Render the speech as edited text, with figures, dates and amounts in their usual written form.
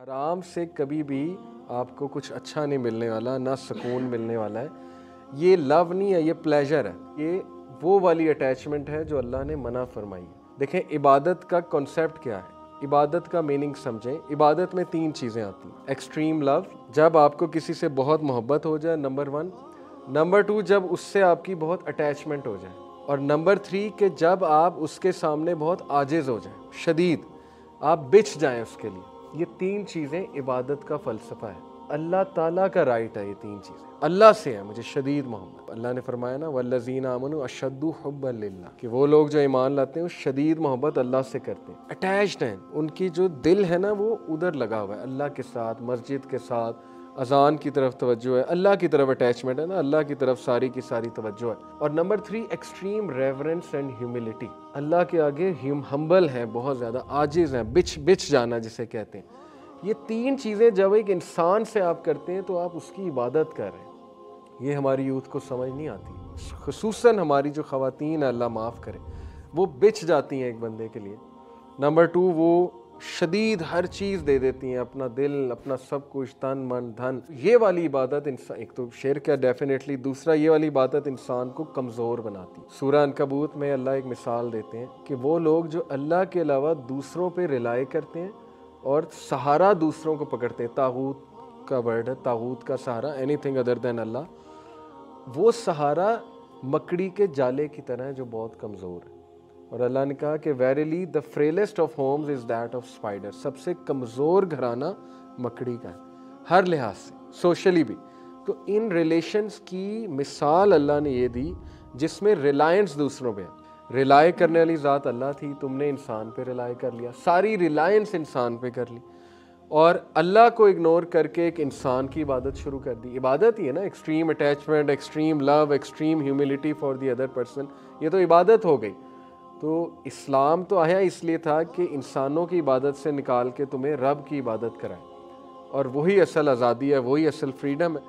हराम से कभी भी आपको कुछ अच्छा नहीं मिलने वाला, ना सुकून मिलने वाला है। ये लव नहीं है, ये प्लेजर है। ये वो वाली अटैचमेंट है जो अल्लाह ने मना फरमाई है। देखें, इबादत का कॉन्सेप्ट क्या है, इबादत का मीनिंग समझें। इबादत में 3 चीज़ें आती हैं। एक्सट्रीम लव, जब आपको किसी से बहुत मोहब्बत हो जाए, नंबर 1। नंबर 2, जब उससे आपकी बहुत अटैचमेंट हो जाए। और नंबर 3 कि जब आप उसके सामने बहुत आजिज़ हो जाए, शदीद, आप बिछ जाएं उसके लिए। ये 3 चीज़ें इबादत का फ़लसफ़ा है। अल्लाह ताला का राइट है ये 3 चीज़ें। अल्लाह से है मुझे शदीद मोहब्बत। अल्लाह ने फरमाया ना, वल्लज़ीना आमनू अशद्दु हुब्बन लिल्लाह, कि वो लोग जो ईमान लाते हैं वो शदीद मोहब्बत अल्लाह से करते हैं, अटैच्ड हैं। उनकी जो दिल है ना वो उधर लगा हुआ है, अल्लाह के साथ, मस्जिद के साथ, अजान की तरफ तवज्जो है, अल्लाह की तरफ अटैचमेंट है ना, अल्लाह की तरफ सारी की सारी तवज्जो है। और number 3, extreme reverence and humility. Allah के आगे हम्बल हैं, बहुत ज़्यादा आजिज़ हैं, बिछ जाना जिसे कहते हैं। ये 3 चीज़ें जब एक इंसान से आप करते हैं तो आप उसकी इबादत कर रहे हैं। ये हमारी यूथ को समझ नहीं आती, खुसूसन हमारी जो ख़वातीन है, अल्लाह माफ़ करे, वो बिछ जाती हैं एक बंदे के लिए। नंबर 2, वो शदीद हर चीज़ दे देती हैं, अपना दिल, अपना सब कुछ, तन मन धन। ये वाली इबादत इंसान, एक तो शिर्क है डेफिनेटली, दूसरा ये वाली इबादत इंसान को कमज़ोर बनाती। सूरह अनकबूत में अल्लाह एक मिसाल देते हैं कि वो लोग जो अल्लाह के अलावा दूसरों पे रिलाई करते हैं और सहारा दूसरों को पकड़ते हैं, तागूत का वर्ड है, तागूत का सहारा, एनीथिंग अदर देन अल्लाह, वो सहारा मकड़ी के जाले की तरह है जो बहुत कमज़ोर है। और अल्लाह ने कहा कि verily the frailest of homes is that of spider, सबसे कमज़ोर घराना मकड़ी का है, हर लिहाज से, सोशली भी। तो इन रिलेशंस की मिसाल अल्लाह ने ये दी जिसमें रिलायंस दूसरों पे है। रिलाय करने वाली ज़ात अल्लाह थी, तुमने इंसान पे रिलाय कर लिया, सारी रिलायंस इंसान पे कर ली, और अल्लाह को इग्नोर करके एक इंसान की इबादत शुरू कर दी। इबादत ही है ना, extreme attachment, extreme love, extreme humility for the other person, ये तो इबादत हो गई। तो इस्लाम तो आया इसलिए था कि इंसानों की इबादत से निकाल के तुम्हें रब की इबादत कराए, और वही असल आज़ादी है, वही असल फ्रीडम है।